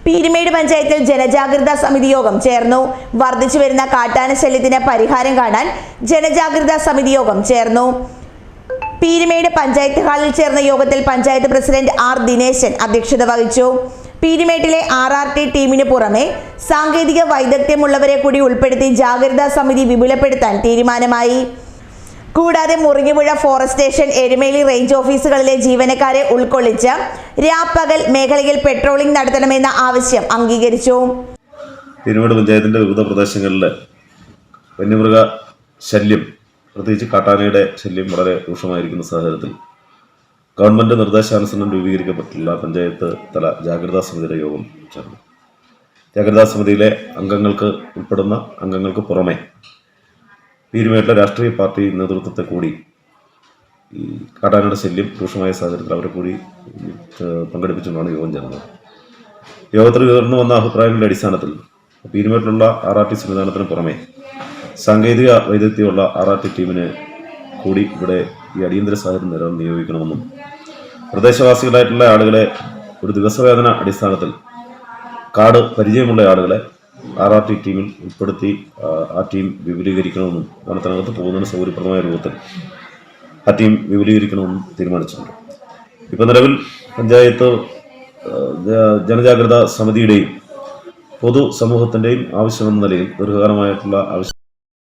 പീരുമേട് പഞ്ചായത്തിൽ ജനജാഗ്രതാ സമിതി യോഗം ചേർന്നു. വർദ്ധിച്ചു വരുന്ന കാട്ടാന ശല്യത്തിന് പരിഹാരം കാണാൻ ജനജാഗ്രതാ സമിതി യോഗം ചേർന്നു. പീരുമേട് പഞ്ചായത്ത് ഹാളിൽ ചേർന്ന യോഗത്തിൽ പഞ്ചായത്ത് പ്രസിഡന്റ് ആർ ദിനേശൻ അധ്യക്ഷത വഹിച്ചു. പീരുമേട്ടിലെ RRT ടീമിന് പുറമെ സാങ്കേതിക വൈദഗ്ധ്യമുള്ളവരെ കൂടി ഉൾപ്പെടുത്തി ജാഗ്രതാ സമിതി വിപുലപ്പെടുത്താൻ തീരുമാനമായി. കൂടാതെ മുറിഞ്ഞുപുഴ ഫോറസ്റ്റ് സ്റ്റേഷൻ, എരുമേലി റേഞ്ച് ഓഫീസുകളിലെ ജീവനക്കാരെ ഉൾക്കൊള്ളിച്ച് രാപ്പകൽ മേഖലയിൽ പെട്രോളിംഗ് നടത്തണമെന്ന ആവശ്യം അംഗീകരിച്ചു. പീരുമേട് പഞ്ചായത്തിന്റെ വിവിധ പ്രദേശങ്ങളിൽ വന്യമൃഗ ശല്യം, പ്രത്യേകിച്ച് കാട്ടാനയുടെ ശല്യം വളരെ രൂക്ഷമായിരിക്കുന്ന സാഹചര്യത്തിൽ ഗവൺമെന്റ് നിർദ്ദേശാനുസരണം രൂപീകരിക്കപ്പെട്ടുള്ള പഞ്ചായത്ത് തല ജാഗ്രതാ സമിതിയുടെ യോഗം ചേർന്നു. ജാഗ്രതാ സമിതിയിലെ ഉൾപ്പെടുന്ന അംഗങ്ങൾക്ക് പുറമെ പീരുമേട്ടിലെ രാഷ്ട്രീയ പാർട്ടി നേതൃത്വത്തെ കൂടി ഈ കാട്ടാനയുടെ ശല്യം രൂക്ഷമായ സാഹചര്യത്തിൽ അവരെ കൂടി പങ്കെടുപ്പിച്ചുകൊണ്ടാണ് യോഗം ചേർന്നത്. യോഗത്തിൽ ഉയർന്നു വന്ന അഭിപ്രായങ്ങളുടെ അടിസ്ഥാനത്തിൽ പീരുമേട്ടിലുള്ള RRT സംവിധാനത്തിന് പുറമെ സാങ്കേതിക വൈദഗ്ധ്യമുള്ള RRT ടീമിനെ കൂടി ഇവിടെ ഈ അടിയന്തര സാഹചര്യം നേരിടാൻ നിയോഗിക്കണമെന്നും പ്രദേശവാസികളായിട്ടുള്ള ആളുകളെ ഒരു ദിവസവേതന അടിസ്ഥാനത്തിൽ കാട് പരിചയമുള്ള ആളുകളെ RRT ടീമിൽ ഉൾപ്പെടുത്തി ആ ടീം വിപുലീകരിക്കണമെന്നും വനത്തിനകത്ത് പോകുന്നതിന് സൗകര്യപ്രദമായ രൂപത്തിൽ ആ ടീം വിപുലീകരിക്കണമെന്നും തീരുമാനിച്ചിട്ടുണ്ട്. ഇപ്പം നിലവിൽ പഞ്ചായത്ത് ജനജാഗ്രതാ സമിതിയുടെയും പൊതുസമൂഹത്തിൻ്റെയും ആവശ്യമെന്ന നിലയിൽ ദീർഘകാലമായിട്ടുള്ള ആവശ്യം